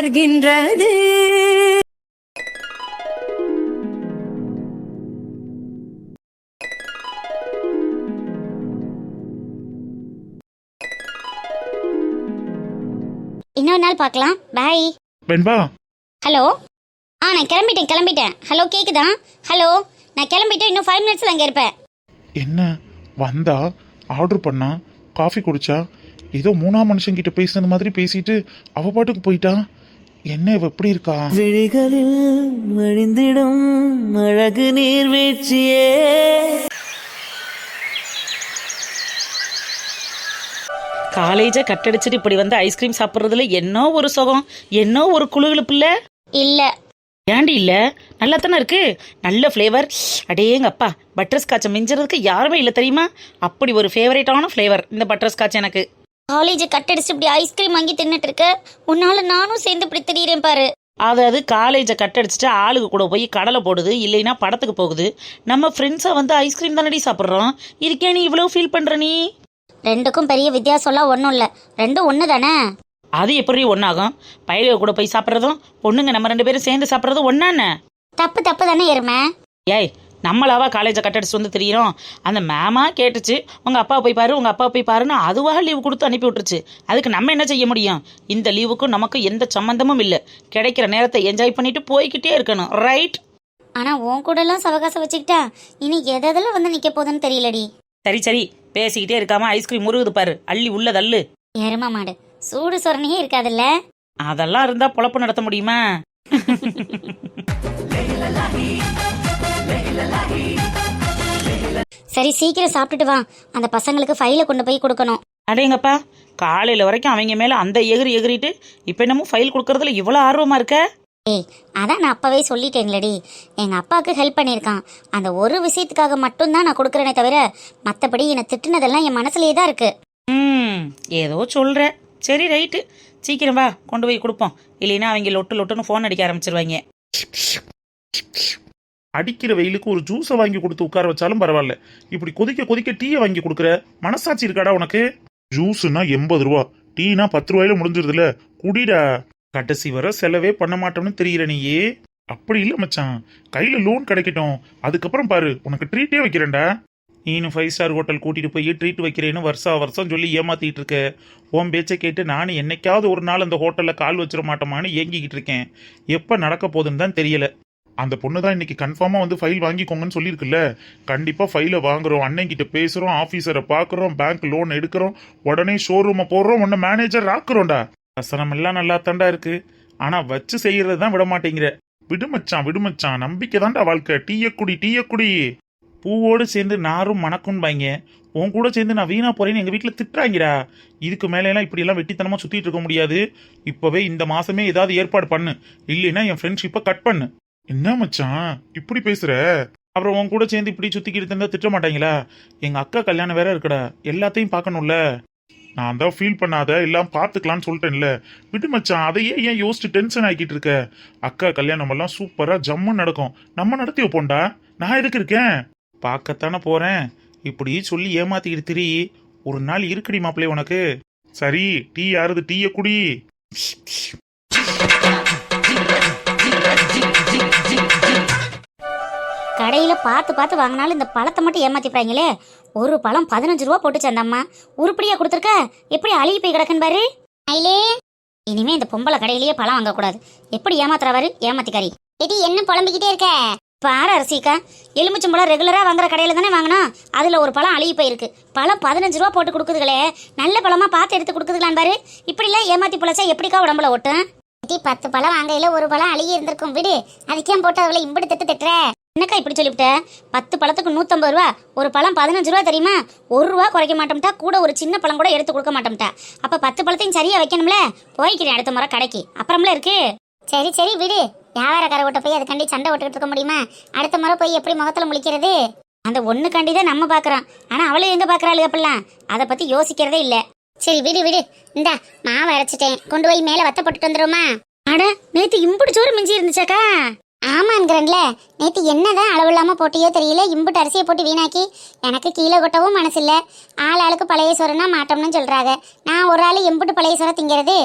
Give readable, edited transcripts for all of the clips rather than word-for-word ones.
மலர்கின்றது. இன்னொரு நாள் பார்க்கலாம். பாய். வெண்பா. ஹலோ. நான் கிளம்பிட்டேன். ஹலோ கேக்குதா? ஹலோ, நான் கிளம்பிட்டேன். இன்னும் 5 மினிட்ஸ்ல அங்கே இருப்பேன். என்ன வந்தா ஆர்டர் பண்ணா காஃபி குடிச்சா ஏதோ 3ஆம் மனுஷங்கிட்ட பேசுனது மாதிரி பேசிட்டு அவ பாட்டுக்கு போயிட்டா. என்ன இவ எப்படி இருக்கா? விழிகளில் வழிந்திடும் அழகு நீர்வீழ்ச்சியே. காலேஜை கட்டடிச்சிட்டு இப்படி வந்து ஐஸ்கிரீம் சாப்பிட்றதுல என்ன ஒரு சுகம், என்ன ஒரு குளுகுளுப்பு இல்ல. இல்ல ஏண்டி இல்ல, நல்லா தானே இருக்கு, நல்ல ஃப்ளேவர். அடேங்க அப்பா, பட்டர் ஸ்காட்சை மிஞ்சுறதுக்கு யாருமே இல்லை தெரியுமா? அப்படி ஒரு ஃபேவரட்டான ஃப்ளேவர் இந்த பட்டர் ஸ்காட்ச் எனக்கு. காலேஜ் கட்டடிச்சு இப்படி ஐஸ்கிரீம் வாங்கி தின்னுட்டு இருக்க, உன்னால நானும் சேர்ந்து இப்படி திடீரேன் பாரு. அதாவது காலேஜை கட்டடிச்சிட்டு ஆளுக்கு கூட போய் கடலை போடுது, இல்லைன்னா படத்துக்கு போகுது. நம்ம ஃப்ரெண்ட்ஸை வந்து ஐஸ்கிரீம் தானடி சாப்பிட்றோம். இருக்கே நீ இவ்வளோ ஃபீல் பண்ணுற? நீ ரெண்டுக்கும் பெரிய வித்தியாசம்லாம் ஒன்றும் இல்லை, ரெண்டும் ஒன்று தானே. அது எப்படி ஒன்றாகும்? பயில கூட போய் சாப்பிட்றதும் பொண்ணுங்க நம்ம 2 பேரும் சேர்ந்து சாப்பிட்றதும் ஒன்னான்னு? தப்பு தானே எருமை. ஏய், நம்மளாவா காலேஜை கட்டடிச்சு வந்து தெரியும்? அந்த மேமா கேட்டுச்சு, உங்கள் அப்பா போய் பாருன்னு அதுவாக லீவு கொடுத்து அனுப்பி விட்டுருச்சு. அதுக்கு நம்ம என்ன செய்ய முடியும்? இந்த லீவுக்கும் நமக்கும் எந்த சம்மந்தமும் இல்லை. கிடைக்கிற நேரத்தை என்ஜாய் பண்ணிட்டு போய்கிட்டே இருக்கணும், ரைட்? ஆனால் உன் கூடலாம் சவகாசம் வச்சுக்கிட்டா இனி எதெல்லாம் வந்து நிற்க போதுன்னு தெரியலடி. சரி பேசிக்கிட்டே இருக்காம ஐஸ்கிரீம் முருகுது பாரு, அள்ளி உள்ள தள்ளு. எருமா மாடு சூடு சொரணையே இருக்காதுல்ல. அதெல்லாம் இருந்தா பொழப்பு நடத்த முடியுமா? சரி சீக்கிரம் சாப்பிட்டுட்டு வா, அந்த பசங்களுக்கு ஃபைலை கொண்டு போய் கொடுக்கணும். அடேங்கப்பா, காலையில வரைக்கும் அவங்க மேல அந்த எகிரிட்டு இப்ப என்னமோ ஃபைல் கொடுக்கறதுல இவ்வளவு ஆர்வமா இருக்க? ஏய், அதான் நான் அப்பவே சொல்லிட்டேன்லடி, எங்க அப்பாவுக்கு ஹெல்ப் பண்ணியிருக்கான். அந்த ஒரு விஷயத்துக்காக மட்டும்தான் நான் கொடுக்குறேனே தவிர மற்றபடி என்னை திட்டுனதெல்லாம் என் மனசுலயே தான் இருக்கு. ஏதோ சொல்ற. சரி ரைட்டு, சீக்கிரம் வா, கொண்டு போய் கொடுப்போம். இல்லைன்னா அவங்க லொட்டுன்னு ஃபோன் அடிக்க ஆரம்பிச்சிருவாங்க. அடிக்கிற வெயிலுக்கு ஒரு ஜூஸை வாங்கி கொடுத்து உட்கார வச்சாலும் பரவாயில்ல, இப்படி கொதிக்க டீயை வாங்கி கொடுக்குற மனசாட்சி இருக்காடா உனக்கு? ஜூஸ்னா 80 ரூபா, டீனா 10 ரூபாயில முடிஞ்சிருதுல, குடிடா. கடைசி வர செலவே பண்ண மாட்டோம்னு தெரியற நீயே. அப்படி இல்ல மச்சான், கையில லோன் கிடைக்கட்டும், அதுக்கப்புறம் பாரு உனக்கு ட்ரீட்டே வைக்கிறேன்டா. நீனும் 5 ஸ்டார் ஹோட்டல் கூட்டிட்டு போய் ட்ரீட் வைக்கிறேன்னு வருஷம் சொல்லி ஏமாத்திட்டு இருக்க. உன் பேச்சை கேட்டு நானும் என்னைக்காவது ஒரு நாள் அந்த ஹோட்டல்ல கால் வச்சிட மாட்டோமான்னு ஏங்கிக்கிட்டு இருக்கேன். எப்ப நடக்க போகுதுன்னு தான் தெரியல. அந்த பொண்ணு தான் இன்னைக்கு கன்ஃபார்மா வந்து ஃபைல் வாங்கிக்கோங்கன்னு சொல்லியிருக்குல்ல. கண்டிப்பா ஃபைலை வாங்குறோம், அண்ணன்கிட்ட பேசுறோம், ஆபீசரை பாக்குறோம், பேங்க் லோன் எடுக்கிறோம், உடனே ஷோரூமை போடுறோம், உன்ன மேனேஜர் ஆக்குறோம்டா. வசனம் எல்லாம் நல்லா தாண்டா இருக்கு, ஆனா வச்சு செய்யறது தான் விட மாட்டேங்கிற. விடுமச்சான், நம்பிக்கை தாண்டா வாழ்க்கை. டீய குடி. பூவோடு சேர்ந்து நாரும் மணக்கும்பாங்க, உன் கூட சேர்ந்து நான் வீணா போறேன்னு எங்க வீட்டுல திட்டுறாங்கடா. இதுக்கு மேல எல்லாம் இப்படி எல்லாம் வெட்டித்தனமா சுத்திட்டு இருக்க முடியாது. இப்பவே இந்த மாசமே ஏதாவது ஏற்பாடு பண்ணு, இல்லைன்னா என் ஃப்ரெண்ட்ஷிப்பை கட் பண்ணு. என்ன மச்சான் இப்படி பேசுற? அப்புறம் உன் கூட சேர்ந்து இப்படி சுத்திக்கிட்டு இருந்தா திட்ட மாட்டாங்களா? எங்க அக்கா கல்யாணம் வேற இருக்குடா, எல்லாத்தையும் பார்க்கணும்ல. நான் தான் ஃபீல் பண்ணாத, எல்லாம் பார்த்துக்கலான்னு சொல்லிட்டேன்ல. விடு மச்சான், அதையே ஏன் யோசிச்சு டென்ஷன் ஆக்கிட்டு இருக்க? அக்கா கல்யாணம் எல்லாம் சூப்பரா ஜம்மு நடக்கும், நம்ம நடத்தி வைப்போம்டா. நான் எதுக்கு இருக்கேன்? பார்க்கத்தானே போறேன். இப்படி சொல்லி ஏமாத்திக்கிட்டு திரி, ஒரு நாள் இருக்குடி மாப்பிள்ளை உனக்கு. சரி, டீ யாருது? டீய குடி. கடையில பார்த்து வாங்கினாலும் இந்த பழத்தை மட்டும் ஏமாத்திப்பாங்களே. ஒரு பழம் 15 ரூபா போட்டுச்சு அந்த அம்மா. உருப்படியா கொடுத்துருக்க, எப்படி அழுகி போய் கிடக்குன்னு பாரு. இனிமே இந்த பொம்பளை கடையிலேயே பழம் வாங்க கூடாது. எப்படி ஏமாத்துறவாரு ஏமாத்திக்காரி. என்ன புலம்பிக்கிட்டே இருக்க பாரு அரசிக்கா. எலுமிச்சம்பழம் ரெகுலரா வாங்குற கடையில தானே வாங்கினோம், அதுல ஒரு பழம் அழுகி போயிருக்கு. பழம் 15 ரூபா போட்டு கொடுக்குதுகளே, நல்ல பழமா பார்த்து எடுத்து கொடுக்குதுங்களான்னு பாரு. இப்படி எல்லாம் ஏமாத்தி பொழைச்சா எப்படிக்கா உடம்புல ஓட்டும்? 10 பழம் வாங்கையில ஒரு பழம் அழுகி இருந்திருக்கும், விடு. அதுக்கேன் போட்டு அவளை இம்படி திட்டுற? என்னக்கா இப்படி சொல்லிவிட்ட? 10 பழத்துக்கு 150 ரூபா, ஒரு பழம் 15 ரூபா தெரியுமா? 1 ரூபா குறைக்க மாட்டோம்ட்டா, கூட ஒரு சின்ன பழம் கூட எடுத்து கொடுக்க மாட்டோம்ட்டா. அப்ப 10 பழத்தையும் சரியா வைக்கணும்ல. போய்க்கிறேன் அடுத்த முறை கடைக்கு, அப்புறம்ல இருக்கு. சரி விடு, வியாபாரக்கார ஓட்ட போய் அதுக்காண்டி சண்டை ஓட்டுக்கிட்டு இருக்க முடியுமா? அடுத்த முறை போய் எப்படி முகத்துல முழிக்கிறது? அந்த ஒண்ணுக்காண்டி தான் நம்ம பாக்குறோம், ஆனா அவளே எங்க பாக்குறாளு அப்படிலாம்? அதை பத்தி யோசிக்கிறதே இல்ல. சரி விடு, இந்தா மாவு அரைச்சிட்டேன், கொண்டு போய் மேல வத்த போட்டுட்டு வந்துருமா? அட, நேத்து இம்புடி சோறு மிஞ்சி இருந்துச்சாக்கா? ஆமாங்கிறன்ல, நேற்று என்னதான் அளவு இல்லாமல் போட்டியோ தெரியல, இம்புட்டு அரிசியை போட்டு வீணாக்கி எனக்கு கீழே கொட்டவும் மனசில்லை. ஆளுக்கு பழைய சோறுனா மாட்டோம்னு சொல்கிறாங்க. நான் ஒரு ஆள் எம்புட்டு பழைய சோறை திங்கிறது,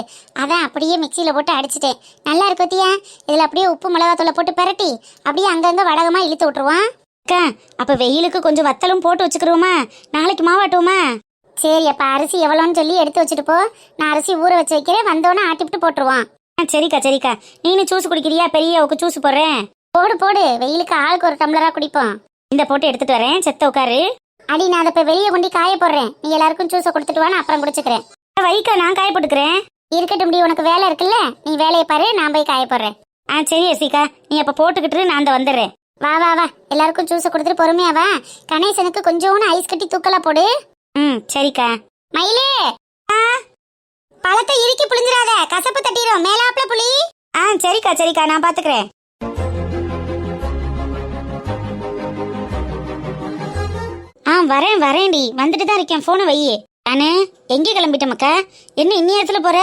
அதான் அப்படியே மிக்சியில் போட்டு அடிச்சிட்டேன். நல்லா இருக்கு பத்தியா? இதில் அப்படியே உப்பு மிளகாத்தூளை போட்டு பெரட்டி அப்படியே அங்கங்கே வடகமாக இழுத்து விட்டுருவான். அக்கா, அப்போ வெயிலுக்கு கொஞ்சம் வத்தலும் போட்டு வச்சுக்கிறோமா? நாளைக்கு மாவாட்டுவோமா? சரி, அப்போ அரிசி எவ்வளோன்னு சொல்லி எடுத்து வச்சுட்டு போ. நான் அரிசி ஊற வச்சு வைக்கிறேன், வந்தோன்னே ஆட்டிவிட்டு போட்டுருவான். சரிக்கா சரிக்கா. நீனும் ஜூஸ் குடிக்கிறியா? பெரியவுக்கு ஜூஸ் போடுறேன். போடு போடு, வெயிலுக்கு ஆளுக்கு ஒரு டம்ளரா குடிப்போம். இந்த போட்டு எடுத்துட்டு வரேன், செத்த உட்காரு. அடி, நான் அதை இப்போ வெளியே கொண்டு காய போடுறேன். நீ எல்லாருக்கும் ஜூஸை கொடுத்துட்டு வான்னு அப்புறம் குடிச்சுக்கிறேன். வைக்கா, நான் காய போட்டுக்கிறேன். இருக்கட்டும் டி, உனக்கு வேலை இருக்குல்ல, நீ வேலையை பாரு, நான் போய் காய போடுறேன். சரி அசிகா, நீ அப்போ போட்டுக்கிட்டு நான் அந்த வந்துடுறேன். வா வா வா, எல்லாருக்கும் ஜூஸை கொடுத்துட்டு பொறுமையா வா. கணேசனுக்கு கொஞ்சோன்னு ஐஸ் கட்டி தூக்கலா போடு. சரிக்கா. மயிலே, பழத்தை இறுக்கி புளிஞ்சிராத, கசப்பு தட்டிரும், மேலாப்ல புளி. சரிக்கா சரிக்கா, நான் பாத்துக்கிறேன். வரேன் வரேன்டி, வந்துட்டு தான் இருக்கேன். போனை வையே. நானு எங்கே கிளம்பிட்டேன் மக்கா? என்ன இந்நேரத்துல போற?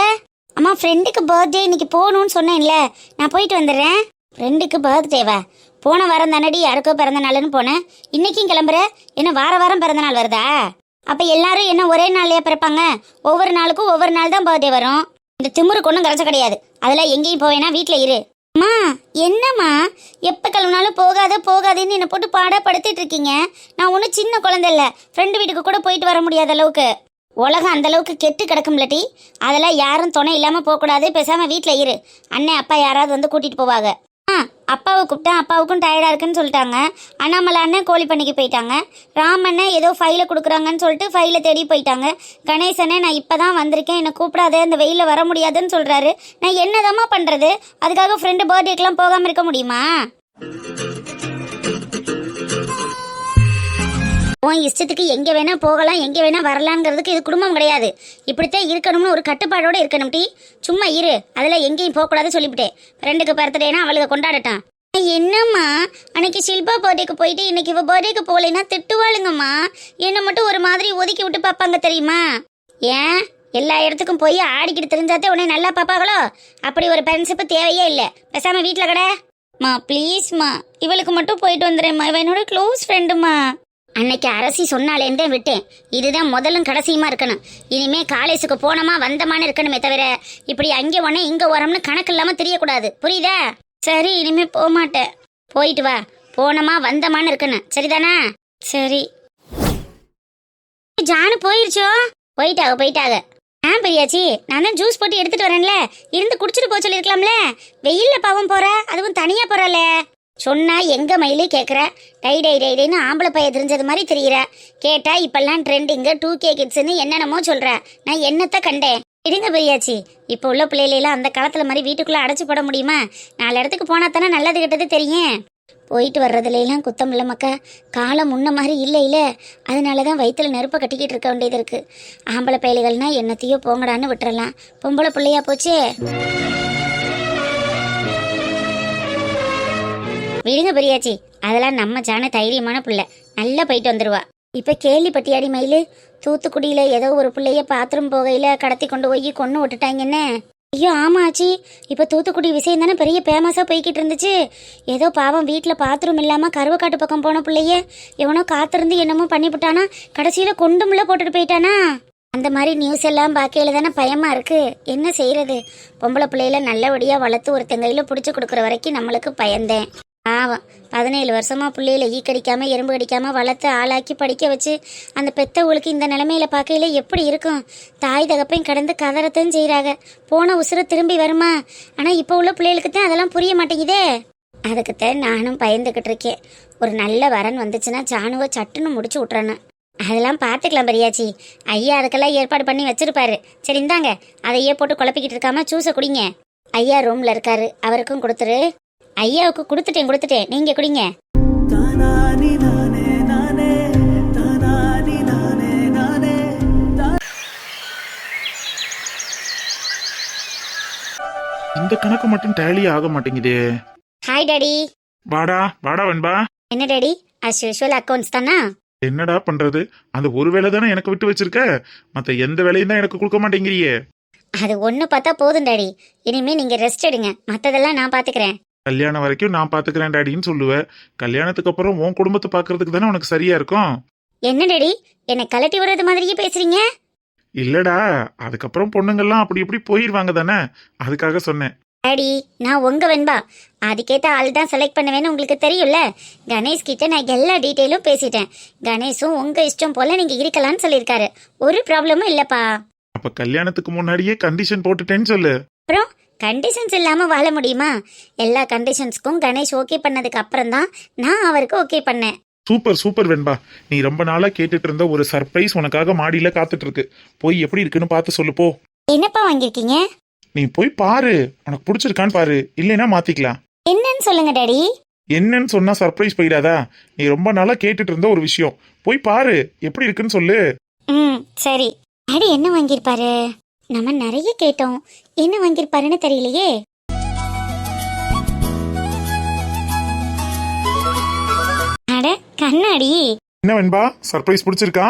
அம்மா, ஃப்ரெண்டுக்கு பர்த்டே, இன்னைக்கு போகணும்னு சொன்னேன்ல, நான் போயிட்டு வந்துடுறேன். ஃப்ரெண்டுக்கு பர்த்டேவா? போன வாரம் தானடி யாருக்கோ பிறந்த நாள்னு போனேன். இன்னைக்கும் கிளம்புற? என்ன வார வாரம் பிறந்த நாள் வருதா? அப்ப எல்லாரும் என்ன ஒரே நாள்லயே பிறப்பாங்க? ஒவ்வொரு நாளுக்கும் ஒவ்வொரு நாள் தான் பர்த்டே வரும். இந்த திமுருக்கு ஒன்றும் கரைச்ச கிடையாது. அதெல்லாம் எங்கேயும் போவேனா, வீட்டுல இரு. அம்மா, என்னம்மா எப்ப கிளம்புனாலும் போகாத போகாதேன்னு என்னை போட்டு பாடப்படுத்திட்டு இருக்கீங்க. நான் ஒன்றும் சின்ன குழந்தை இல்லை, ஃப்ரெண்டு வீட்டுக்கு கூட போயிட்டு வர முடியாத அளவுக்கு. உலகம் அந்த அளவுக்கு கெட்டு கிடக்கும்லட்டி. அதெல்லாம் யாரும் துணை இல்லாம போகக்கூடாது, பேசாம வீட்டுல இரு. அண்ணன் அப்பா யாராவது வந்து கூட்டிட்டு போவாங்க. அப்பாவை கூப்பிட்டேன், அப்பாவுக்கும் டயர்டா இருக்குன்னு சொல்லிட்டாங்க. அண்ணாமலை அண்ணன் கோழி பண்ணிக்கு போயிட்டாங்க. ராமண்ணன் ஏதோ ஃபைல கொடுக்குறாங்கன்னு சொல்லிட்டு ஃபைலை தேடி போயிட்டாங்க. கணேசனே, நான் இப்பதான் வந்திருக்கேன், என்னை கூப்பிடாத, இந்த வெயில வர முடியாதுன்னு சொல்றாரு. நான் என்னதாம்மா பண்றது? அதுக்காக ஃப்ரெண்டு பர்த்டேக்கெல்லாம் போகாம இருக்க முடியுமா? உன் இஷ்டத்துக்கு எங்க வேணா போகலாம், எங்க வேணா வரலாங்கிறதுக்கு இது குடும்பம் கிடையாது. இப்படித்தான் இருக்கணும்னு ஒரு கட்டுப்பாடோட இருக்கணும் டி. சும்மா இரு, அதெல்லாம் எங்கேயும் போகக்கூடாது சொல்லிவிட்டேன். ஃப்ரெண்டுக்கு பர்த்டேனா அவளுக்கு கொண்டாடட்டான். என்னம்மா, அன்னைக்கு ஷில்பா பர்த்டேக்கு போயிட்டு இன்னைக்கு இவ பர்த்டேக்கு போகலைன்னா திட்டுவாளுங்கம்மா. என்னை மட்டும் ஒரு மாதிரி ஒதுக்கி விட்டு பார்ப்பாங்க தெரியுமா? ஏன் எல்லா இடத்துக்கும் போய் ஆடிக்கிட்டு தெரிஞ்சாத்தே உடனே நல்லா பார்ப்பாங்களோ? அப்படி ஒரு ஃப்ரெண்ட்ஷிப்பு தேவையே இல்லை. பேசாம வீட்டில் கடை. மா ப்ளீஸ்மா, இவளுக்கு மட்டும் போயிட்டு வந்துடுறேம்மா, இவ என்னோட க்ளோஸ் ஃப்ரெண்டுமா. அன்னைக்கு அரசி சொன்னாலேன்னு விட்டேன். இதுதான் முதலும் கடைசியுமா இருக்கணும். இனிமே காலேஜுக்கு போனோமா வந்தமான்னு இருக்கணுமே தவிர இப்படி அங்கே ஒன்னே இங்க ஓரம்னு கணக்கு இல்லாம தெரியக்கூடாது. புரியுதா? சரி, இனிமே போக மாட்டேன். போயிட்டு வா, போனோமா வந்தமான்னு இருக்கணும். சரிதானா? சரி. ஜானு போயிருச்சோ? போயிட்டாக. பெரியாச்சி, நான் தான் ஜூஸ் போட்டு எடுத்துட்டு வரேன்ல, இருந்து குடிச்சிட்டு போக சொல்லிருக்கலாம்ல. வெயில்ல பாவம் போற, அதுவும் தனியா போறல. சொன்னா எங்க மயிலே கேட்குற? டை டை டைன்னு ஆம்பளை பைய தெரிஞ்சது மாதிரி தெரியுற. கேட்டா இப்பெல்லாம் ட்ரெண்டிங்கு 2K கிட்ஸ்ன்னு என்னென்னமோ சொல்ற. நான் என்னத்த கண்டேன்? இருங்க பெரியாச்சி, இப்போ உள்ள பிள்ளைகளெல்லாம் அந்த காலத்துல மாதிரி வீட்டுக்குள்ள அடைச்சு போட முடியுமா? 4 இடத்துக்கு போனா தானே நல்லது கெட்டது தெரியும். போயிட்டு வர்றதுலாம் குத்தம் இல்லை மக்கா. காலம் முன்ன மாதிரி இல்லை. அதனாலதான் வயிற்றுல நெருப்பை கட்டிக்கிட்டு இருக்க வேண்டியது இருக்கு. ஆம்பளை பயல்கள்னா என்னத்தையோ போங்கடான்னு விட்டுறலாம். பொம்பளை பிள்ளையா போச்சே. விடுங்க பெரியாச்சி, அதெல்லாம் நம்ம ஜான தைரியமான பிள்ளை, நல்லா போயிட்டு வந்துடுவா. இப்போ கேள்விப்பட்டியாடி மயிலு, தூத்துக்குடியில் ஏதோ ஒரு பிள்ளைய பாத்ரூம் போகையில் கடத்தி கொண்டு போய் கொன்று விட்டுட்டாங்கன்னு. ஐயோ ஆமாச்சி, இப்போ தூத்துக்குடி விஷயம் தானே பெரிய ஃபேமஸாக போய்கிட்டு இருந்துச்சு. ஏதோ பாவம் வீட்டில் பாத்ரூம் இல்லாமல் கருவக்காட்டு பக்கம் போன பிள்ளைய எவனோ காத்திருந்து என்னமோ பண்ணிவிட்டானா, கடைசியில் கொண்டுமில்ல போட்டுட்டு போயிட்டானா. அந்த மாதிரி நியூஸ் எல்லாம் பார்க்கையில தானே பயமாக இருக்குது. என்ன செய்கிறது? பொம்பளை பிள்ளையில நல்லபடியாக வளர்த்து ஒருத்தங்கையில் பிடிச்சி கொடுக்குற வரைக்கும் நம்மளுக்கு பயந்தேன். ஆமாம், 17 வருஷமா பிள்ளையில ஈ கடிக்காமல் எறும்பு கடிக்காமல் வளர்த்து ஆளாக்கி படிக்க வச்சு அந்த பெத்தவங்களுக்கு இந்த நிலைமையில பார்க்கையில எப்படி இருக்கும்? தாய் தகப்பையும் கடந்து கதறத்தான் செய்கிறாங்க. போன உசுர திரும்பி வருமா? ஆனால் இப்போ உள்ள பிள்ளைகளுக்கு தான் அதெல்லாம் புரிய மாட்டேங்குதே. அதுக்குத்தான் நானும் பயந்துக்கிட்டு இருக்கேன். ஒரு நல்ல வரன் வந்துச்சுன்னா ஜானுவை சட்டுன்னு முடிச்சு விட்றேன்னு. அதெல்லாம் பார்த்துக்கலாம் பெரியாச்சி. ஐயா அதுக்கெல்லாம் ஏற்பாடு பண்ணி வச்சிருப்பாரு. சரி இந்தாங்க, அதையே போட்டு குழப்பிக்கிட்டு இருக்காம ஜூஸை குடிங்க. ஐயா ரூம்ல இருக்காரு, அவருக்கும் கொடுத்துரு. ஐயாவுக்கு கொடுத்துட்டேன், நீங்க குடிங்க. இந்த கணக்கு மட்டும் டேலி ஆக மாட்டேங்குதே. Hi daddy. வாடா வெண்பா. என்ன டாடி, as usual அக்கவுண்ட்ஸ் தானா? என்னடா பண்றது? அந்த ஒரு வேலை தானே எனக்கு விட்டு வச்சிருக்க, மத்த எந்த வேலையும் தான் எனக்கு கொடுக்க மாட்டேங்கிறியே. அது ஒண்ணு பார்த்தா போதும் டாடி. இனிமே நீங்க ரெஸ்ட் எடுங்க, மத்ததெல்லாம் நான் பாத்துக்கிறேன். கல்யாணம் வரைக்கும் நான் பாத்துக்கிறேன் டாடின்னு சொல்லுவேன். கல்யாணத்துக்கு அப்புறம் உன் குடும்பத்தை பாக்குறதுக்கு தானே உனக்கு சரியா இருக்கும். என்ன டாடி என்னை கலட்டி விடுறது மாதிரியே பேசுறீங்க? இல்லடா, அதுக்கப்புறம் பொண்ணுங்கெல்லாம் அப்படி இப்படி போயிருவாங்க தானே, அதுக்காக சொன்னேன். டாடி நான் உங்க வெண்பா, அதுக்கேற்ற ஆள் தான் செலக்ட் பண்ணுவேன்னு உங்களுக்கு தெரியும்ல. கணேஷ் கிட்ட நான் எல்லா டீட்டெயிலும் பேசிட்டேன். கணேஷும் உங்க இஷ்டம் போல நீங்க இருக்கலாம்னு சொல்லியிருக்காரு. ஒரு ப்ராப்ளமும் இல்லப்பா. அப்ப கல்யாணத்துக்கு முன்னாடியே கண்டிஷன் போட்டுட்டேன்னு சொல்லு. அப்புறம் கண்டிஷன்ஸ் இல்லாம வாழ முடியுமா? எல்லா கண்டிஷன்ஸ்க்கும் கணேஷ் ஓகே பண்ணதுக்கு அப்புறம் தான் நான் அவருக்கு ஓகே பண்ணேன். சூப்பர் சூப்பர் வெண்பா, நீ ரொம்ப நாளா கேட்டுட்டு இருந்த ஒரு சர்ப்ரைஸ் உனக்காக மாடியில காத்துட்டு இருக்கு. போய் எப்படி இருக்குன்னு பார்த்து சொல்லு போ. என்னப்பா வாங்கியிருக்கீங்க? நீ போய் பாரு, உனக்கு பிடிச்சிருக்கான்னு பாரு, இல்லைன்னா மாத்திக்கலாம். என்னன்னு சொல்லுங்க டாடி. என்னன்னு சொன்னா சர்ப்ரைஸ் போயிடாதா? நீ ரொம்ப நாளா கேட்டுட்டு இருந்த ஒரு விஷயம், போய் பாரு எப்படி இருக்குன்னு சொல்லு. சரி. டாடி என்ன வாங்கியிருப்பாரு? நம்ம நிறைய கேட்டோம், என்ன வாங்கியிருப்பாருன்னு தெரியலையே. அட கண்ணாடி. என்ன வெண்பா, சர்ப்ரைஸ் பிடிச்சிருக்கா?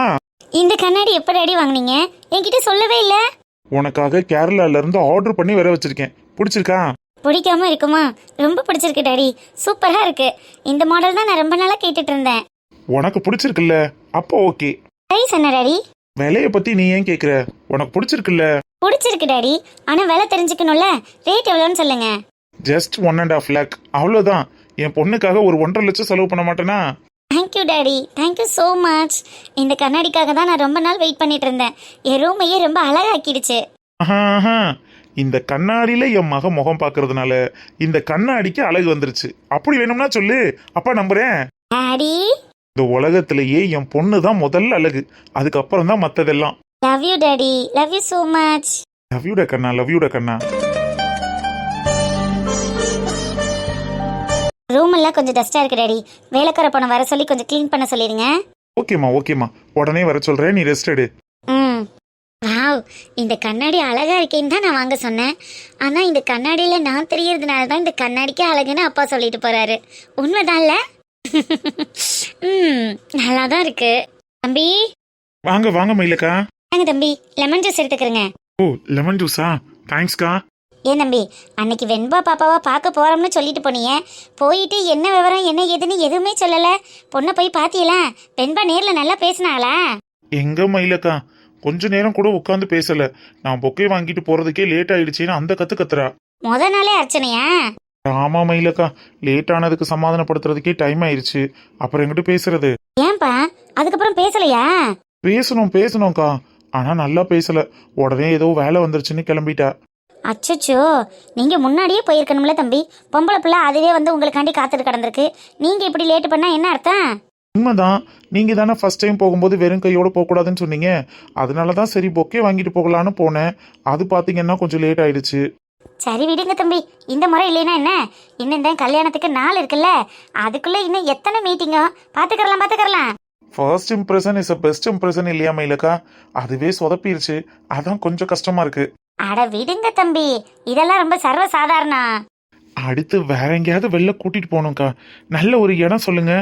இந்த கண்ணாடி எப்ப டாடி வாங்குனீங்க? என்கிட்ட சொல்லவே இல்ல. உனக்காக கேரளால இருந்து ஆர்டர் பண்ணி வர வச்சிருக்கேன். பிடிச்சிருக்கா? பிடிக்காம இருக்குமா? ரொம்ப பிடிச்சிருக்கு டாடி, சூப்பரா இருக்கு. இந்த மாடல் தான் நான் ரொம்ப நாளா கேட்டுட்டு இருந்தேன். உனக்கு பிடிச்சிருக்குல்ல, அப்போ ஓகே. பிரைஸ் என்ன டாடி? விலைய பத்தி நீ ஏன் கேக்குற? உனக்கு பிடிச்சிருக்குல்ல. பிடிச்சிருக்கு டாடி, ஆனா விலை தெரிஞ்சுக்கணும்ல. ரேட் எவ்வளோன்னு சொல்லுங்க. ஜஸ்ட் 1.5 lakh, அவ்வளவுதான். என் பொண்ணுக்காக ஒரு 1.5 லட்சம் செலவு பண்ண மாட்டேனா? Thank you daddy, thank you so much. இந்த கண்ணாடிக்காக தான் நான் ரொம்ப நாள் வெயிட் பண்ணிட்டு இருந்தேன். என் ரூமையே ரொம்ப அழகாக்கிடுச்சு. ஆஹா, இந்த கண்ணாடியில என் மக முகம் பாக்குறதுனால இந்த கண்ணாடிக்கு அழகு வந்துருச்சு. அப்படி வேணும்னா சொல்லு, அப்பா நம்புறேன். டாடி இந்த உலகத்திலேயே என் பொண்ணு தான் முதல்ல அழகு, அதுக்கப்புறம் தான் மத்ததெல்லாம். Love you daddy, love you so much. Love யூட கண்ணா, லவ் யூட கண்ணா. ரூம் எல்லாம் கொஞ்சம் டஸ்டா இருக்கு டாடி. வேலைக்கார பொண்ணை வர சொல்லி கொஞ்சம் க்ளீன் பண்ண சொல்லிடுங்க. ஓகேமா ஓகேமா, உடனே வர சொல்றேன், நீ ரெஸ்ட் எடு. வாவ், இந்த கண்ணாடி அழகா இருக்கேன்னு தான் நான் வாங்க சொன்னேன். ஆனா இந்த கண்ணாடியில நான் தெரியறதுனால தான் இந்த கண்ணாடிக்கே அழகுன்னு அப்பா சொல்லிட்டு போறாரு. உண்மைதான்ல? நல்லா தான் இருக்கு. தம்பி வாங்க வாங்க மயிலக்கா. வாங்க தம்பி, லெமன் ஜூஸ் எடுத்துக்கிறேங்க. ஓ, லெமன் ஜூஸா? தேங்க்ஸ்க்கா. ஏன் தம்பி, அன்னைக்கு வெண்பா பாப்பாவா பார்க்க போறோம்னு சொல்லிட்டு போனீங்க, போயிட்டு என்ன விவரம் என்ன ஏதுன்னு எதுவுமே சொல்லல. பொண்ணை போய் பாத்தீங்களா? வெண்பா நேர்ல நல்லா பேசினாளா? எங்க மயிலக்கா, கொஞ்ச நேரம் கூட உட்காந்து பேசல. நான் பொக்கே வாங்கிட்டு போறதுக்கே லேட் ஆயிடுச்சுன்னு அந்த கத்துறா. முத நாளே அர்ச்சனையா? ஆமா மயிலக்கா, லேட் ஆனதுக்கு சமாதானப்படுத்துறதுக்கே டைம் ஆயிடுச்சு. அப்புறம் எங்கிட்ட பேசுறது? ஏன்பா அதுக்கப்புறம் பேசலையா? பேசணும்க்கா, ஆனா நல்லா பேசல. உடனே ஏதோ வேலை வந்துருச்சுன்னு கிளம்பிட்டா. அச்சச்சோ, நீங்க முன்னாடியே போயிருக்கணும்ல தம்பி. பொம்பளை பிள்ளை அதுவே வந்து உங்களுக்காண்டி காத்துட்டு கிடந்திருக்கு. நீங்க இப்படி லேட் பண்ணா என்ன அர்த்தம்? உண்மைதான், நீங்க தானே ஃபர்ஸ்ட் டைம் போகும்போது வெறும் கையோட போக கூடாதுன்னு சொன்னீங்க. அதனாலதான் சரி பொக்கே வாங்கிட்டு போகலான்னு போனேன். அது பாத்தீங்கன்னா கொஞ்சம் லேட் ஆயிடுச்சு. சரி விடுங்க தம்பி, இந்த முறை இல்லைன்னா என்ன? இன்னும் தான் கல்யாணத்துக்கு நாள் இருக்குல்ல, அதுக்குள்ள இன்னும் எத்தனை மீட்டிங்கோ? பாத்துக்கலாம். First impression is best impression இல்லையா மயிலக்கா? அதுவே சொதப்பிருச்சு, அதான் கொஞ்சம் கஷ்டமா இருக்கு. அட விடுங்க தம்பி, இதெல்லாம் ரொம்ப சர்வ சாதாரணம். அடுத்து வேற எங்கேயாவது வெளில கூட்டிட்டு போகணும்க்கா. நல்ல ஒரு இடம் சொல்லுங்க.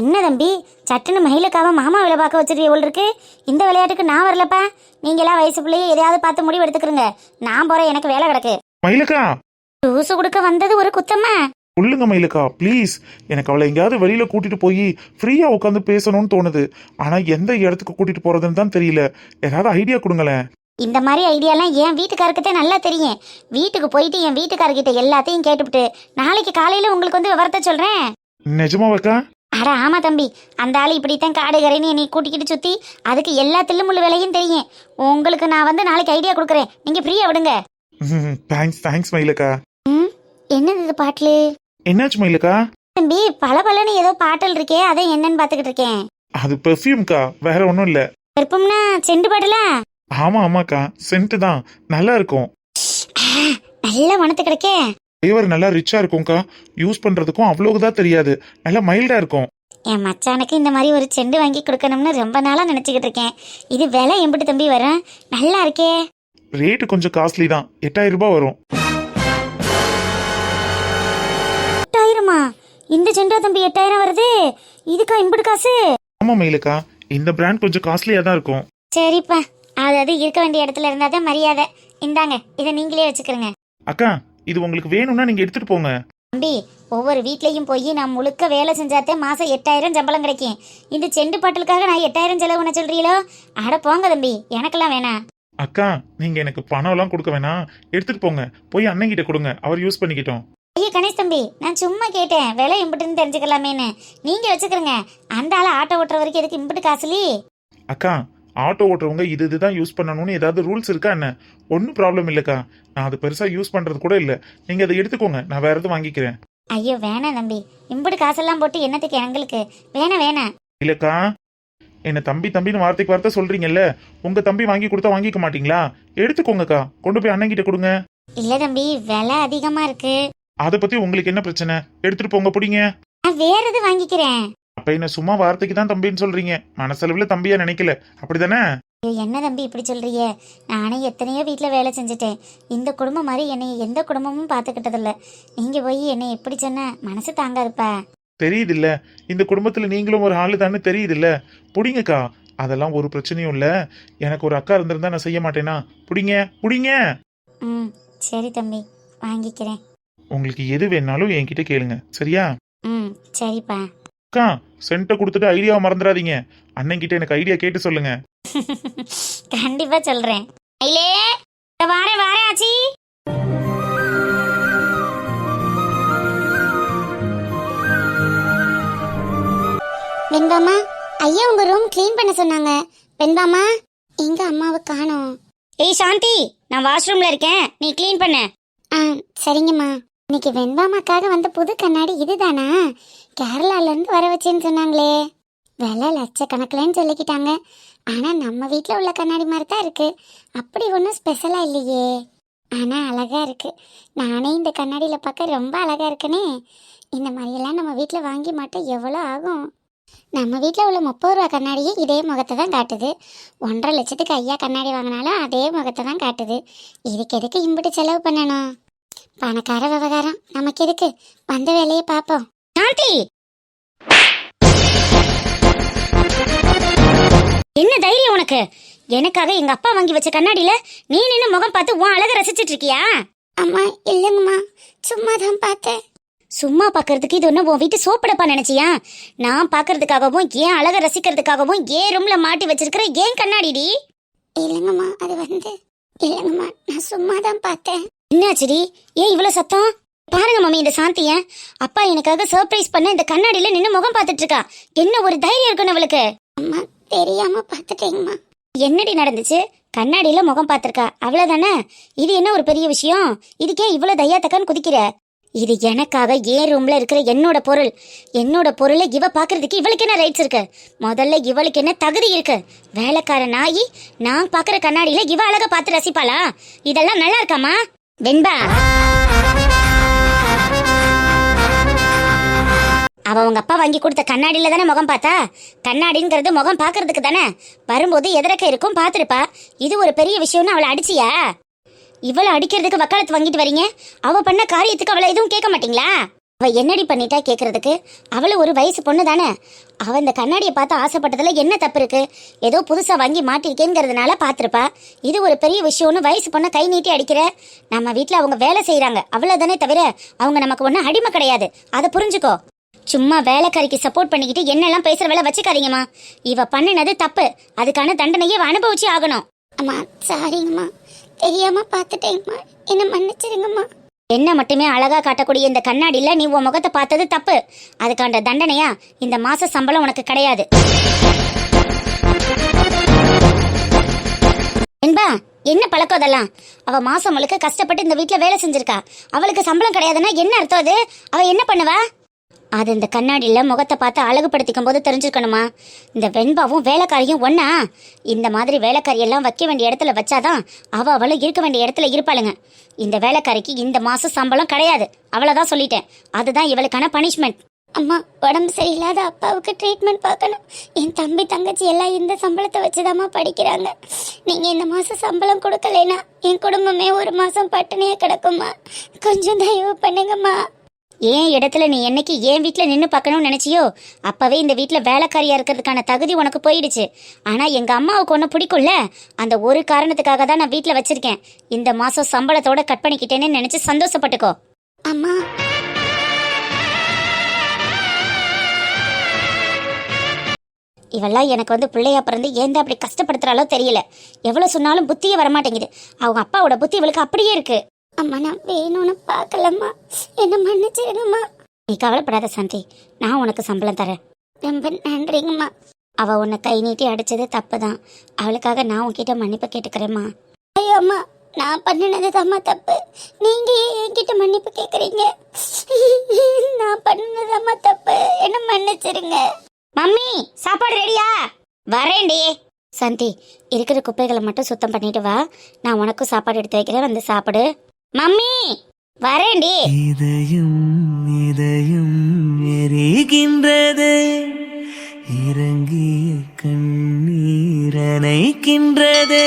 என்ன தம்பி, சட்டுன்னு மயிலுக்காக மாமா வேலை பார்க்க வச்சிருக்க எவ்வளவு இருக்கு? இந்த விளையாட்டுக்கு நான் வரலப்பா. நீங்களா வயசு பிள்ளையே எதையாவது பார்த்து முடிவு எடுத்துக்கிறங்க. நான் போறேன், எனக்கு வேலை கிடக்கு. மயிலக்கா, ஜூஸ் கொடுக்க வந்தது ஒரு குத்தமா? சொல்லுங்க மயிலக்கா ப்ளீஸ். எனக்கு அவளை எங்கேயாவது வெளியில கூட்டிட்டு போய் ஃப்ரீயா உட்காந்து பேசணும்னு தோணுது. ஆனா எந்த இடத்துக்கு கூட்டிட்டு போறதுன்னு தான் தெரியல. ஏதாவது ஐடியா கொடுங்களேன். இந்த மாதிரி ஐடியாலாம் என் வீட்டுக்காரர்கிட்ட நல்லா தெரியும். வீட்டுக்கு போயிட்டு என் வீட்டுக்காரர்கிட்ட எல்லாத்தையும் கேட்டுவிட்டு நாளைக்கு காலையில உங்களுக்கு வந்து விவரத்தை சொல்றேன். நிஜமாவாக்கா? அட ஆமா தம்பி, அந்த ஆள் இப்படித்தான் காடு கரைன்னு என்னை கூட்டிக்கிட்டு சுத்தி அதுக்கு எல்லா தில்லுமுள்ளு வேலையும் தெரியும். உங்களுக்கு நான் வந்து நாளைக்கு ஐடியா கொடுக்குறேன், நீங்க ஃப்ரீயா விடுங்க. தேங்க்ஸ் மயிலக்கா. என்னது இது பாட்டிலு? என்னாச்சு மயிலக்கா? தம்பி பளபளன்னு ஏதோ பாட்டில் இருக்கே, அதை என்னன்னு பாத்துக்கிட்டு இருக்கேன். அது பெர்ஃப்யூம்க்கா, வேற ஒன்றும் இல்ல. பெர்ஃப்யூம்னா செண்டு பாட்டிலா? ஆமாக்கா, சென்ட் தான், நல்லா இருக்கும். நல்ல மனத்து கிடைக்கே. ஃப்ளேவர் நல்லா ரிச்சா இருக்கும்க்கா. யூஸ் பண்றதுக்கும் அவ்வளவுதான் தெரியாது, நல்லா மைல்டா இருக்கும். என் மச்சானுக்கு இந்த மாதிரி ஒரு செண்டு வாங்கி கொடுக்கணும்னு ரொம்ப நாளா நினைச்சுக்கிட்டு இருக்கேன். இது விலை எப்படி தம்பி வரும்? நல்லா இருக்கே. ரேட்டு கொஞ்சம் காஸ்ட்லி தான், 8000 ரூபாய் வரும். 8000மா? இந்த செண்டா தம்பி 8000 வருது? இதுக்கா இம்புடு காசு? ஆமா மயிலுக்கா, இந்த பிராண்ட் கொஞ்சம் காஸ்ட்லியா தான் இருக்கும். சரிப்பா, அதாவது இருக்க வேண்டிய இடத்துல இருந்தாதான் மரியாதை. இந்தாங்க, இதை நீங்களே வச்சுக்கிறங்க. அக்கா இது உங்களுக்கு வேணும்னா நீங்க எடுத்துட்டு போங்க. தம்பி, ஒவ்வொரு வீட்லயும் போய் நான் முழுக்க வேலை செஞ்சாத்தே மாசம் 8000 சம்பளம் கிடைக்கும். இந்த செண்டு பாட்டிலுக்காக நான் 8000 செலவு பண்ண சொல்றீங்களோ? அட போங்க தம்பி, எனக்கெல்லாம் வேணாம். அக்கா நீங்க எனக்கு பணம் எல்லாம் கொடுக்க வேணாம், எடுத்துட்டு போங்க. போய் அண்ணன் கிட்ட கொடுங்க, அவர் யூஸ் பண்ணிக்கிட்டோம். ஐயோ கணேஷ் தம்பி, நான் சும்மா கேட்டேன், விலை இம்புட்டுன்னு தெரிஞ்சுக்கலாமேன்னு. நீங்க வச்சுக்கிறங்க. அந்த ஆளை ஆட்டோ ஓட்டுற வரைக்கும் எதுக்கு இம்புட்டு காசுலி? அக்கா ஆட்டோ ஓட்டுறவங்க இதுதான் யூஸ் பண்ணணும்னு ஏதாவது ரூல்ஸ் இருக்கா என்ன? ஒன்றும் ப்ராப்ளம் இல்லைக்கா, நான் அது பெருசா யூஸ் பண்றது கூட இல்லை. நீங்க அதை எடுத்துக்கோங்க, நான் வேற எதுவும் வாங்கிக்கிறேன். ஐயோ வேணாம் தம்பி, இம்புட்டு காசெல்லாம் போட்டு என்னத்துக்கு எங்களுக்கு? வேணாம். இல்லக்கா என்ன தம்பி தம்பின்னு வார்த்தைக்கு வார்த்தை சொல்றீங்கல்ல, உங்க தம்பி வாங்கி கொடுத்தா வாங்கிக்க மாட்டீங்களா? எடுத்துக்கோங்கக்கா, கொண்டு போய் அண்ணன் கிட்ட கொடுங்க. இல்ல தம்பி, விலை அதிகமா இருக்கு. அதை பத்தி உங்களுக்கு என்ன பிரச்சனை? எடுத்துட்டு போங்க, பிடிங்க. நான் வேற எது வாங்கிக்கிறேன். அப்ப என்ன சும்மா வார்த்தைக்கு தான் தம்பின்னு சொல்றீங்க, மனசளவுல தம்பியா நினைக்கல, அப்படிதானே? ஐயோ என்ன தம்பி இப்படி சொல்றீங்க? நானே எத்தனையோ வீட்டில் வேலை செஞ்சுட்டேன். இந்த குடும்பம் மாதிரி என்னை எந்த குடும்பமும் பார்த்துக்கிட்டதில்ல. நீங்க போய் என்னை எப்படி சொன்ன மனசு தாங்காதுப்பா. தெரியுது இல்ல, இந்த குடும்பத்துல நீங்களும் ஒரு ஆளு தானே, தெரியுது இல்ல? புடிங்கக்கா, அதெல்லாம் ஒரு பிரச்சனையும் இல்ல. எனக்கு ஒரு அக்கா இருந்திருந்தா நான் செய்ய மாட்டேனா? புடிங்க. ம் சரி தம்பி, வாங்கிக்கிறேன். உங்களுக்கு எது வேணாலும் என்கிட்ட கேளுங்க, சரியா? ம் சரிப்பா. அக்கா சென்ட்டை கொடுத்துட்டு ஐடியாவை மறந்துடாதீங்க. அண்ணன் கிட்ட எனக்கு ஐடியா கேட்டு சொல்லுங்க. கண்டிப்பா சொல்றேன். ஐலே வாரேன் ஆச்சி. வெண்பாமா, ஐயா உங்க ரூம் க்ளீன் பண்ண சொன்னாங்க. வெண்பாமா, எங்க அம்மாவை காணோம். ஏய் சாந்தி, நான் வாஷ்ரூம்ல இருக்கேன், நீ க்ளீன் பண்ண. சரிங்கம்மா. இன்னைக்கு வெண்பாமாக்காக வந்த புது கண்ணாடி இதுதானா? கேரளால இருந்து வர வச்சேன்னு சொன்னாங்களே. விலை லட்சக்கணக்கில்னு சொல்லிக்கிட்டாங்க. ஆனா நம்ம வீட்டில் உள்ள கண்ணாடி மாதிரி தான் இருக்கு. அப்படி ஒன்றும் ஸ்பெஷலா இல்லையே. ஆனா அழகா இருக்கு. நானே இந்த கண்ணாடியில பார்க்க ரொம்ப அழகா இருக்குனே. இந்த மாதிரியெல்லாம் நம்ம வீட்டில் வாங்கி மாட்டோம் எவ்வளோ ஆகும்? நம்ம வீட்டில் உள்ள 30 ரூபா கண்ணாடியே இதே முகத்தை தான் காட்டுது. 1.5 லட்சத்துக்கு ஐயா கண்ணாடி வாங்கினாலும் அதே முகத்தை தான் காட்டுது. இதுக்கு எதுக்கு இம்பிட்டு செலவு பண்ணணும்? பணக்கார விவகாரம் நமக்கு எதுக்கு? வந்த வேலையை பார்ப்போம். என்ன தைரியம் உனக்கு? எனக்காக எங்க அப்பா வாங்கி வச்ச கண்ணாடியில நீ நின்னு முகம் பார்த்து உன் அழக ரசிச்சிட்டு இருக்கியா? அம்மா இல்லங்கம்மா, சும்மா தான் பார்த்தேன். சும்மா பாக்குறதுக்கு இது ஒன்னும் உன் வீட்டு சோப்படப்பா நினைச்சியா? நான் பாக்குறதுக்காகவும் ஏன் அழக ரசிக்கிறதுக்காகவும் ஏன் ரூம்ல மாட்டி வச்சிருக்கிற ஏன் கண்ணாடிடி? இல்லங்கம்மா, அது இல்லங்கம்மா, நான் சும்மா தான் பார்த்தேன். என்னாச்சுடி, ஏன் இவ்வளவு சத்தம்? பாருங்க மம்மி, இந்த சாந்திய அப்பா எனக்காக சர்ப்ரைஸ் பண்ண இந்த கண்ணாடியில நின்னு முகம் பார்த்துட்டு இருக்கா. என்ன ஒரு தைரியம் இருக்குன்னு அவளுக்கு? அம்மா தெரியாம பார்த்துட்டேங்கம்மா. என்னடி நடந்துச்சு? கண்ணாடியில முகம் பார்த்திருக்கா, அவ்வளவுதானே? இது என்ன ஒரு பெரிய விஷயம்? இதுக்கே இவ்வளவு தையாத்தக்கான்னு குதிக்கிற? இது எனக்காக ஏன் ரூம்ல இருக்கிற என்னோட பொருளை இவ பாக்குறதுக்கு இவளுக்கு என்ன ரைட்ஸ் இருக்கு? முதல்ல இவளுக்கு என்ன தகுதி இருக்கு? வேலைக்கார நாயி நான் பாக்குற கண்ணாடியில இவ அழகா பார்த்து ரசிப்பாளா? இதெல்லாம் நல்லா இருக்காமா? வெண்பா, அவ உங்க அப்பா வாங்கி கொடுத்த கண்ணாடியில தானே முகம் பார்த்தா? கண்ணாடிங்கிறது முகம் பாக்குறதுக்கு தானே. வரும்போது எதிரக்க இருக்கும் பாத்துருப்பா. இது ஒரு பெரிய விஷயம்னு அவளை அடிச்சியா? இவளை அடிக்கிறதுக்கு வக்காலத்து வாங்கிட்டு வரீங்க. அவ பண்ண காரியத்துக்கு அவளை எதுவும் கேட்க மாட்டீங்களா? அவ என்னடி பண்ணிட்டா கேக்குறதுக்கு? அவளு ஒரு வயசு பொண்ணு தானே. அவ இந்த கண்ணாடியை பார்த்து ஆசைப்பட்டதுல என்ன தப்பு இருக்கு? ஏதோ புதுசா வாங்கி மாட்டிருக்கேங்கிறதுனால பாத்துருப்பா. இது ஒரு பெரிய விஷயம்னு வயசு பொண்ணை கை நீட்டி அடிக்கிற? நம்ம வீட்டுல அவங்க வேலை செய்யறாங்க, அவ்வளவுதானே தவிர அவங்க நமக்கு ஒன்னும் அடிமை கிடையாது. அதை புரிஞ்சுக்கோ. சும்மா வேலைக்காரிக்கு சப்போர்ட் பண்ணிக்கிட்டு என்னெல்லாம் பேசுற வேலை வச்சுக்காதீங்கம்மா. இவ பண்ணினது தப்பு, அதுக்கான தண்டனையை அனுபவிச்சு ஆகணும். அம்மா சாரிங்கம்மா, தெரியாம பாத்துட்டேங்கம்மா, என்ன மன்னிச்சிருங்கம்மா. என்ன மட்டுமே அழகா காட்டக்கூடிய இந்த கண்ணாடியில நீ உன் முகத்தை பார்த்தது தப்பு. அதுக்கான தண்டனையா இந்த மாச சம்பளம் உனக்கு கிடையாது. என்பா, என்ன பழக்கம் அதெல்லாம்? அவ மாசம் முழுக்க கஷ்டப்பட்டு இந்த வீட்டுல வேலை செஞ்சிருக்கா. அவளுக்கு சம்பளம் கிடையாதுன்னா என்ன அர்த்தம்? அது அவ என்ன பண்ணுவா? அது இந்த கண்ணாடியில் முகத்தை பார்த்து அழகுபடுத்திக்கும் போது தெரிஞ்சுக்கணுமா? இந்த வெண்பாவும் வேலைக்காரியும் ஒன்னா? இந்த மாதிரி வேலைக்காரியெல்லாம் வைக்க வேண்டிய இடத்துல வச்சாதான் அவளும் இருக்க வேண்டிய இடத்துல இருப்பாளுங்க. இந்த வேலைக்காரிக்கு இந்த மாசம் சம்பளம் கிடையாது, அவ்வளோதான் சொல்லிட்டேன். அதுதான் இவளுக்கான பனிஷ்மெண்ட். அம்மா, உடம்பு சரியில்லாத அப்பாவுக்கு ட்ரீட்மெண்ட் பார்க்கணும். என் தம்பி தங்கச்சி எல்லாம் இந்த சம்பளத்தை வச்சுதாம்மா படிக்கிறாங்க. நீங்க இந்த மாசம் சம்பளம் கொடுக்கலைன்னா என் குடும்பமே ஒரு மாசம் பட்டினியா கிடக்குமா. கொஞ்சம் தயவு பண்ணுங்கம்மா. ஏன் இடத்துல நீ என்னைக்கு என் வீட்டில் நின்று பார்க்கணும்னு நினைச்சியோ அப்பவே இந்த வீட்டில் வேலைக்காரியா இருக்கிறதுக்கான தகுதி உனக்கு போயிடுச்சு. ஆனா எங்க அம்மாவுக்கு ஒன்று பிடிக்கும்ல, அந்த ஒரு காரணத்துக்காக தான் நான் வீட்டில் வச்சிருக்கேன். இந்த மாசம் சம்பளத்தோட கட் பண்ணிக்கிட்டேன்னு நினைச்சு சந்தோஷப்பட்டுக்கோ. அம்மா இவெல்லாம் எனக்கு வந்து பிள்ளையா பிறந்து ஏன் அப்படி கஷ்டப்படுத்துறாலோ தெரியல. எவ்வளவு சொன்னாலும் புத்தியே வரமாட்டேங்குது. அவங்க அப்பாவோட புத்தி இவளுக்கு அப்படியே இருக்கு. அம்மா நான் வேணும்னு பார்க்கலம்மா, என்ன மன்னிச்சிருங்கம்மா. நீ கவலைப்படாத சாந்தி, நான் உனக்கு சம்பளம் தரேன். ரொம்ப நன்றிங்கம்மா. அவ உன்னை கை நீட்டி அடிச்சது தப்பு தான். அவளுக்காக நான் உன்கிட்ட மன்னிப்பு கேட்டுக்கிறேம்மா. ஐயோ அம்மா, நான் பண்ணினது தாம்மா தப்பு. நீங்க என்கிட்ட மன்னிப்பு கேட்குறீங்க? நான் பண்ணினதாம்மா தப்பு, என்ன மன்னிச்சிருங்க. மம்மி சாப்பாடு ரெடியா? வரேன்டி. சாந்தி, இருக்கிற குப்பைகளை மட்டும் சுத்தம் பண்ணிட்டு வா, நான் உனக்கும் சாப்பாடு எடுத்து வைக்கிறேன், வந்து சாப்பிடு. மம்மி வரேன்டி. இதயம் இதயம் எரிகின்றது, இறங்கிய கண்ணீர் அணைக்கின்றது.